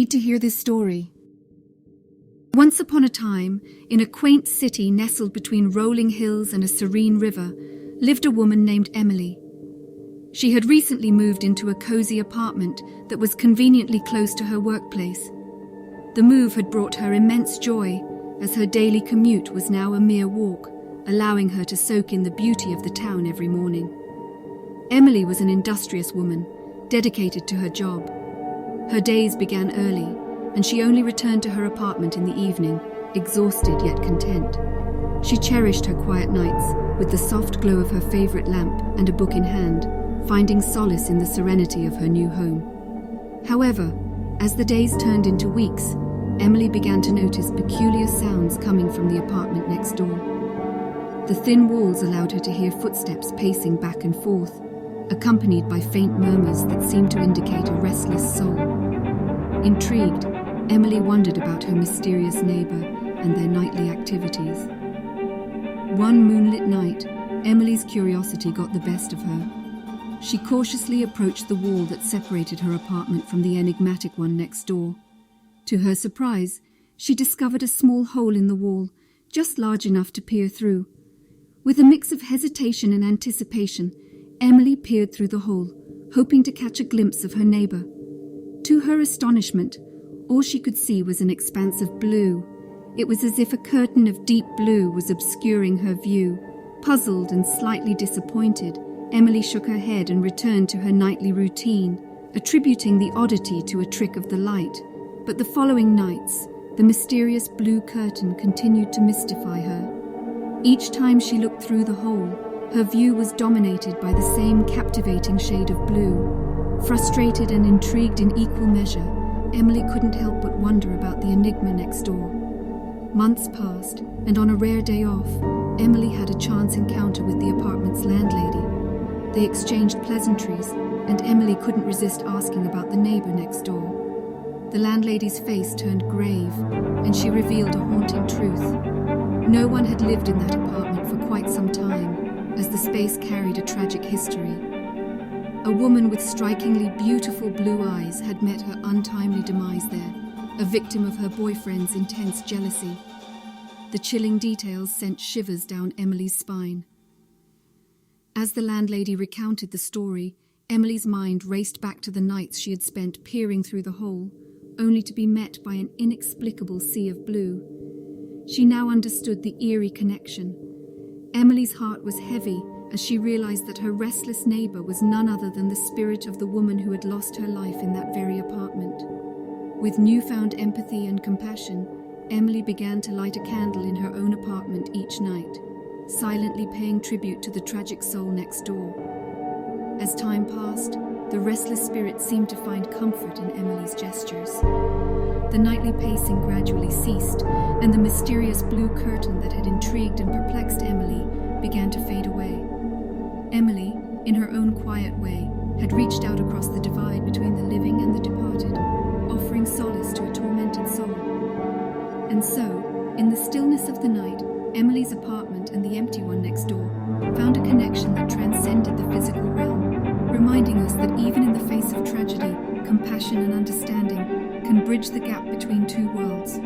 need to hear this story. Once upon a time, in a quaint city nestled between rolling hills and a serene river, lived a woman named Emily. She had recently moved into a cozy apartment that was conveniently close to her workplace. The move had brought her immense joy, as her daily commute was now a mere walk, allowing her to soak in the beauty of the town every morning. Emily was an industrious woman, dedicated to her job. Her days began early, and she only returned to her apartment in the evening, exhausted yet content. She cherished her quiet nights, with the soft glow of her favorite lamp and a book in hand, finding solace in the serenity of her new home. However, as the days turned into weeks, Emily began to notice peculiar sounds coming from the apartment next door. The thin walls allowed her to hear footsteps pacing back and forth, accompanied by faint murmurs that seemed to indicate a restless soul. Intrigued, Emily wondered about her mysterious neighbor and their nightly activities. One moonlit night, Emily's curiosity got the best of her. She cautiously approached the wall that separated her apartment from the enigmatic one next door. To her surprise, she discovered a small hole in the wall, just large enough to peer through. With a mix of hesitation and anticipation, Emily peered through the hole, hoping to catch a glimpse of her neighbor. To her astonishment, all she could see was an expanse of blue. It was as if a curtain of deep blue was obscuring her view. Puzzled and slightly disappointed, Emily shook her head and returned to her nightly routine, attributing the oddity to a trick of the light. But the following nights, the mysterious blue curtain continued to mystify her. Each time she looked through the hole, her view was dominated by the same captivating shade of blue. Frustrated and intrigued in equal measure, Emily couldn't help but wonder about the enigma next door. Months passed, and on a rare day off, Emily had a chance encounter with the apartment's landlady. They exchanged pleasantries, and Emily couldn't resist asking about the neighbor next door. The landlady's face turned grave, and she revealed a haunting truth. No one had lived in that apartment for quite some time, as the space carried a tragic history. A woman with strikingly beautiful blue eyes had met her untimely demise there, a victim of her boyfriend's intense jealousy. The chilling details sent shivers down Emily's spine. As the landlady recounted the story, Emily's mind raced back to the nights she had spent peering through the hole, only to be met by an inexplicable sea of blue. She now understood the eerie connection. Emily's heart was heavy as she realized that her restless neighbor was none other than the spirit of the woman who had lost her life in that very apartment. With newfound empathy and compassion, Emily began to light a candle in her own apartment each night, silently paying tribute to the tragic soul next door. As time passed, the restless spirit seemed to find comfort in Emily's gestures. The nightly pacing gradually ceased, and the mysterious blue curtain that had intrigued and perplexed Emily began to fade away. Emily, in her own quiet way, had reached out across the divide between the living and the departed, offering solace to a tormented soul. And so, in the stillness of the night, Emily's apartment and the empty one next door found a connection that transcended the physical realm, reminding us that even in the face of tragedy, compassion and understanding can bridge the gap between two worlds.